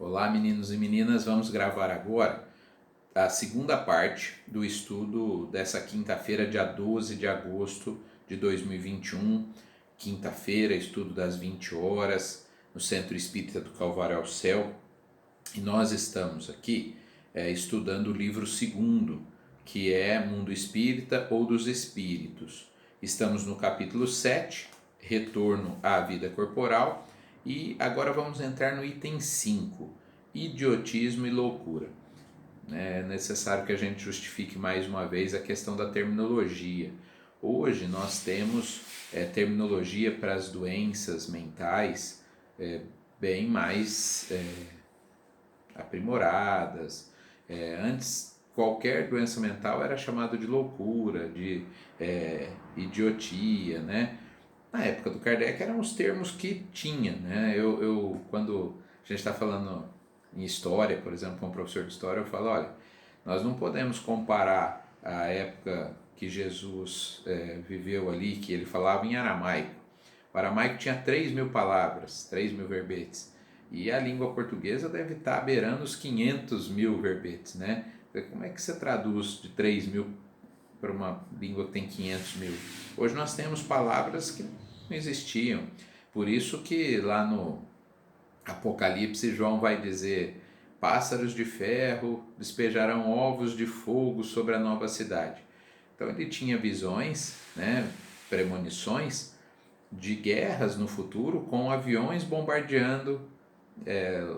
Olá, meninos e meninas, vamos gravar agora a segunda parte do estudo dessa quinta-feira, dia 12 de agosto de 2021. Quinta-feira, estudo das 20 horas, no Centro Espírita do Calvário ao Céu. E nós estamos aqui estudando o livro segundo, que é Mundo Espírita ou dos Espíritos. Estamos no capítulo 7, Retorno à Vida Corporal, e agora vamos entrar no item 5, idiotismo e loucura. É necessário que a gente justifique mais uma vez a questão da terminologia. Hoje nós temos terminologia para as doenças mentais bem mais aprimoradas. Antes, qualquer doença mental era chamada de loucura, de idiotia, né? Na época do Kardec eram os termos que tinha, né? Quando a gente está falando em história, por exemplo, com um professor de história, eu falo, olha, nós não podemos comparar a época que Jesus viveu ali, que ele falava em aramaico. O aramaico tinha 3.000 palavras, 3.000 verbetes, e a língua portuguesa deve estar beirando os 500.000 verbetes, né? Como é que você traduz de 3.000 para uma língua que tem 500.000? Hoje nós temos palavras que não existiam. Por isso que lá no Apocalipse João vai dizer: pássaros de ferro despejarão ovos de fogo sobre a nova cidade. Então ele tinha visões, né, premonições de guerras no futuro com aviões bombardeando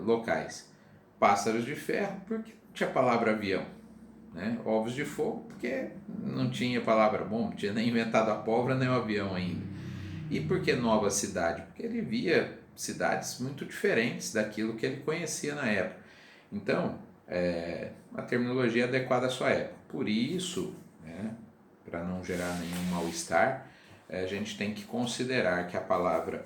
locais. Pássaros de ferro, porque não tinha palavra avião. Né? Ovos de fogo, porque não tinha palavra bomba, não tinha nem inventado a pólvora nem o avião ainda. E por que nova cidade? Porque ele via cidades muito diferentes daquilo que ele conhecia na época. Então, a terminologia é adequada à sua época. Por isso, né, para não gerar nenhum mal-estar, a gente tem que considerar que a palavra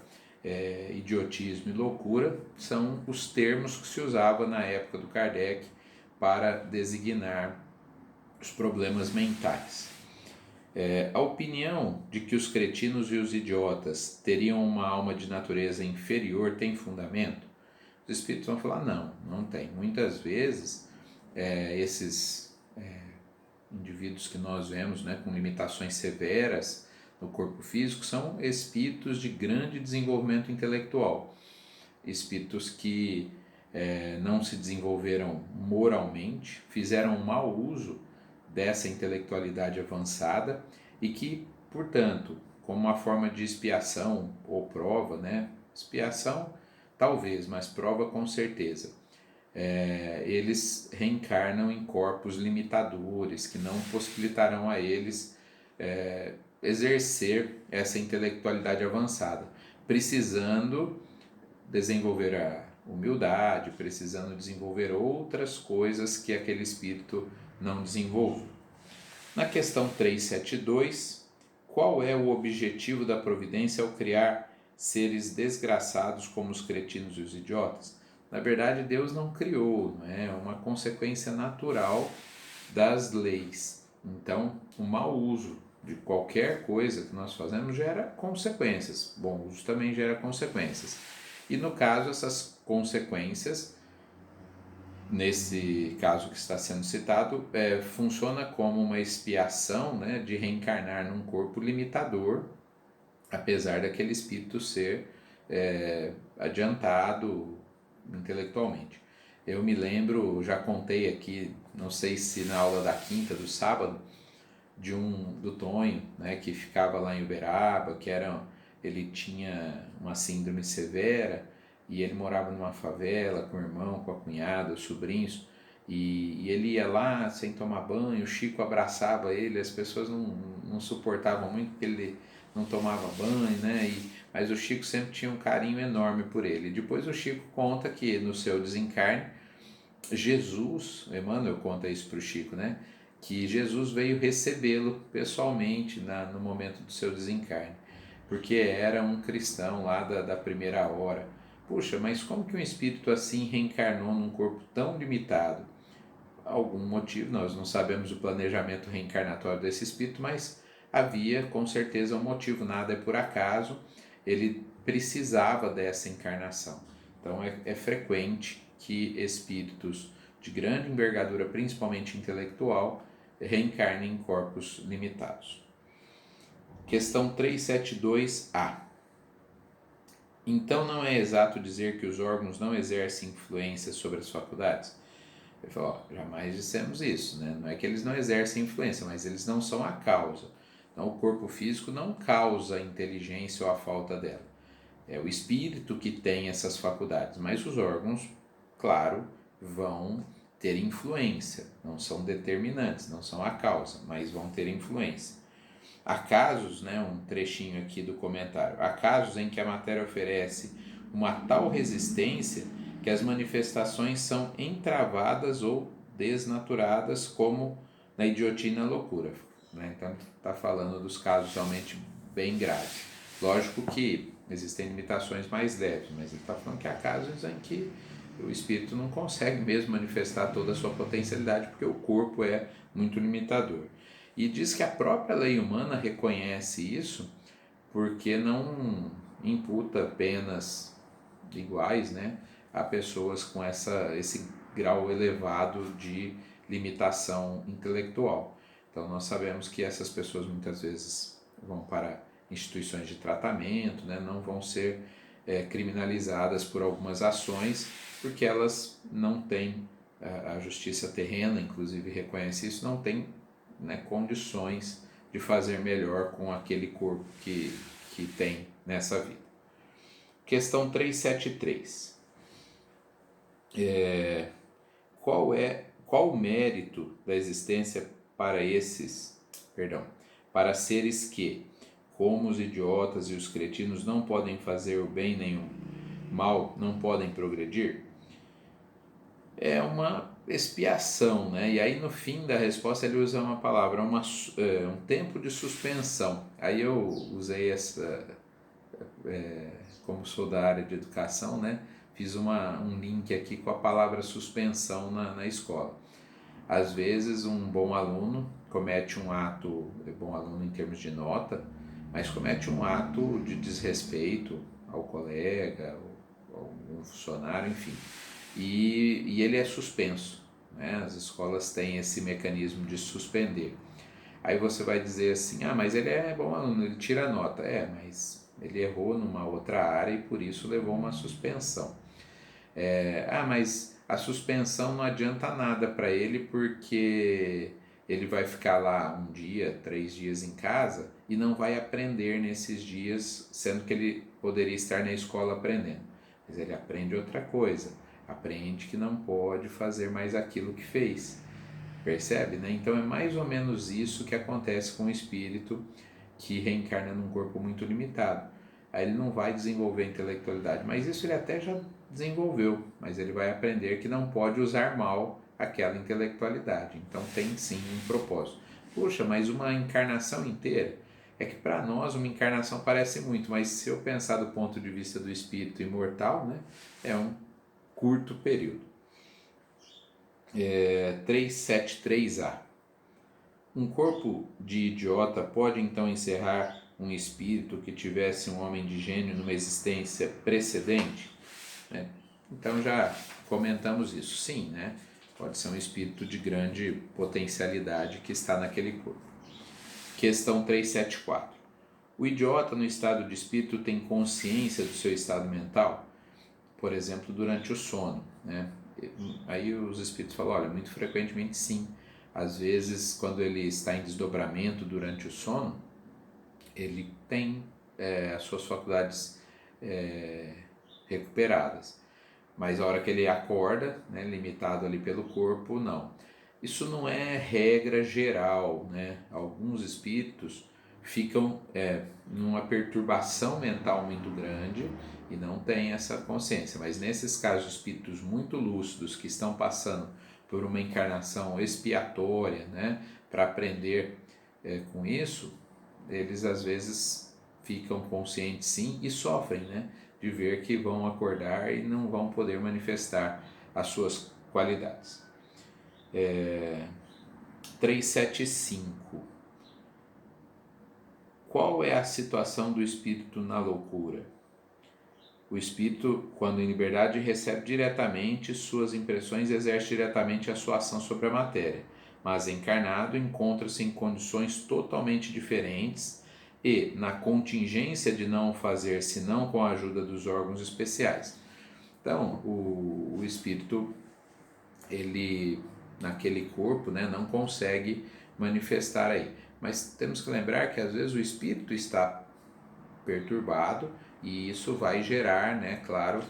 idiotismo e loucura são os termos que se usava na época do Kardec para designar os problemas mentais. A opinião de que os cretinos e os idiotas teriam uma alma de natureza inferior tem fundamento? Os espíritos vão falar, não tem. Muitas vezes, esses indivíduos que nós vemos, né, com limitações severas no corpo físico, são espíritos de grande desenvolvimento intelectual. Espíritos que não se desenvolveram moralmente, fizeram mau uso dessa intelectualidade avançada e que, portanto, como uma forma de expiação ou prova, né? Expiação talvez, mas prova com certeza, eles reencarnam em corpos limitadores que não possibilitarão a eles exercer essa intelectualidade avançada, precisando desenvolver a humildade, precisando desenvolver outras coisas que aquele espírito não desenvolve. Na questão 372, qual é o objetivo da providência ao criar seres desgraçados como os cretinos e os idiotas? Na verdade, Deus não criou, não é uma consequência natural das leis. Então, o mau uso de qualquer coisa que nós fazemos gera consequências. Bom uso também gera consequências. E no caso, essas consequências, nesse caso que está sendo citado, funciona como uma expiação, né, de reencarnar num corpo limitador, apesar daquele espírito ser adiantado intelectualmente. Eu me lembro, já contei aqui, não sei se na aula da quinta, do sábado, do Tonho, né, que ficava lá em Uberaba, ele tinha uma síndrome severa e ele morava numa favela com o irmão, com a cunhada, os sobrinhos, e ele ia lá sem tomar banho, o Chico abraçava ele, as pessoas não suportavam muito porque ele não tomava banho, né? Mas o Chico sempre tinha um carinho enorme por ele. Depois o Chico conta que no seu desencarne, Jesus, Emmanuel conta isso para o Chico, né? Que Jesus veio recebê-lo pessoalmente no momento do seu desencarne, porque era um cristão lá da primeira hora. Puxa, mas como que um espírito assim reencarnou num corpo tão limitado? Algum motivo, nós não sabemos o planejamento reencarnatório desse espírito, mas havia com certeza um motivo, nada é por acaso, ele precisava dessa encarnação. Então é frequente que espíritos de grande envergadura, principalmente intelectual, reencarnem em corpos limitados. Questão 372A. Então não é exato dizer que os órgãos não exercem influência sobre as faculdades? Ele falou, jamais dissemos isso, né? Não é que eles não exercem influência, mas eles não são a causa. Então o corpo físico não causa a inteligência ou a falta dela. É o espírito que tem essas faculdades, mas os órgãos, claro, vão ter influência, não são determinantes, não são a causa, mas vão ter influência. Há casos, né, um trechinho aqui do comentário, há casos em que a matéria oferece uma tal resistência que as manifestações são entravadas ou desnaturadas, como na idiotia e na loucura. Né? Então, está falando dos casos realmente bem graves. Lógico que existem limitações mais leves, mas ele está falando que há casos em que o espírito não consegue mesmo manifestar toda a sua potencialidade, porque o corpo é muito limitador. E diz que a própria lei humana reconhece isso, porque não imputa penas iguais, né, a pessoas com esse grau elevado de limitação intelectual. Então nós sabemos que essas pessoas muitas vezes vão para instituições de tratamento, né, não vão ser criminalizadas por algumas ações, porque elas não têm, a justiça terrena inclusive reconhece isso, não tem, né, condições de fazer melhor com aquele corpo que tem nessa vida. Questão 373. Qual o mérito da existência para seres que, como os idiotas e os cretinos, não podem fazer o bem nem o mal, não podem progredir? É uma expiação, né? E aí no fim da resposta ele usa uma palavra, um tempo de suspensão. Aí eu usei essa, como sou da área de educação, né? Fiz um link aqui com a palavra suspensão na escola. Às vezes um bom aluno comete um ato, bom aluno em termos de nota, mas comete um ato de desrespeito ao colega, ao funcionário, enfim. E ele é suspenso, né? As escolas têm esse mecanismo de suspender. Aí você vai dizer assim, mas ele é bom aluno, ele tira nota. Mas ele errou numa outra área e por isso levou uma suspensão. Mas a suspensão não adianta nada para ele, porque ele vai ficar lá 1 dia, 3 dias em casa e não vai aprender nesses dias, sendo que ele poderia estar na escola aprendendo. Mas ele aprende outra coisa, aprende que não pode fazer mais aquilo que fez. Percebe, né? Então é mais ou menos isso que acontece com o espírito que reencarna num corpo muito limitado. Aí ele não vai desenvolver a intelectualidade, mas isso ele até já desenvolveu, mas ele vai aprender que não pode usar mal aquela intelectualidade. Então tem sim um propósito. Puxa, mas uma encarnação inteira? É que para nós uma encarnação parece muito, mas se eu pensar do ponto de vista do espírito imortal, né, é um curto período. 373A. Um corpo de idiota pode então encerrar um espírito que tivesse um homem de gênio numa existência precedente? Então já comentamos isso. Sim, né? Pode ser um espírito de grande potencialidade que está naquele corpo. Questão 374. O idiota no estado de espírito tem consciência do seu estado mental? Por exemplo, durante o sono, né? Aí os espíritos falam, olha, muito frequentemente sim. Às vezes, quando ele está em desdobramento durante o sono, ele tem as suas faculdades recuperadas. Mas a hora que ele acorda, né, limitado ali pelo corpo, não. Isso não é regra geral, né? Alguns espíritos ficam numa perturbação mental muito grande e não têm essa consciência. Mas nesses casos, espíritos muito lúcidos que estão passando por uma encarnação expiatória, né, para aprender com isso, eles às vezes ficam conscientes sim e sofrem, né, de ver que vão acordar e não vão poder manifestar as suas qualidades. 375. Qual é a situação do espírito na loucura? o espírito, quando em liberdade, recebe diretamente suas impressões e exerce diretamente a sua ação sobre a matéria, mas encarnado encontra-se em condições totalmente diferentes e na contingência de não o fazer senão com a ajuda dos órgãos especiais. Então, o espírito, ele naquele corpo, né, não consegue manifestar aí. Mas temos que lembrar que às vezes o espírito está perturbado e isso vai gerar, né, claro,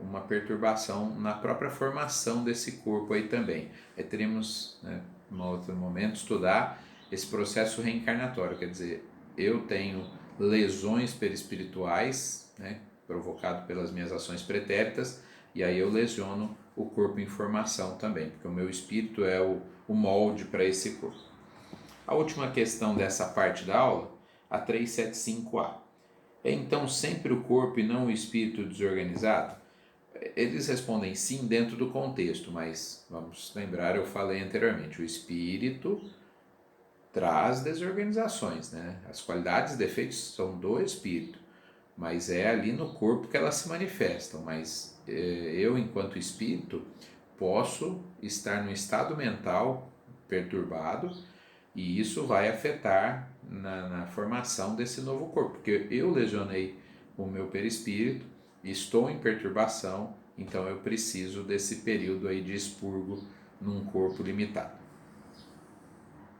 uma perturbação na própria formação desse corpo aí também. Aí teremos, né, em outro momento, estudar esse processo reencarnatório, quer dizer, eu tenho lesões perispirituais, né, provocado pelas minhas ações pretéritas, e aí eu lesiono o corpo em formação também, porque o meu espírito é o molde para esse corpo. A última questão dessa parte da aula, a 375A. É então sempre o corpo e não o espírito desorganizado? Eles respondem sim dentro do contexto, mas vamos lembrar, eu falei anteriormente, o espírito traz desorganizações, né? As qualidades e defeitos são do espírito, mas é ali no corpo que elas se manifestam. Mas eu, enquanto espírito, posso estar num estado mental perturbado e isso vai afetar na formação desse novo corpo, porque eu lesionei o meu perispírito, estou em perturbação, então eu preciso desse período aí de expurgo num corpo limitado.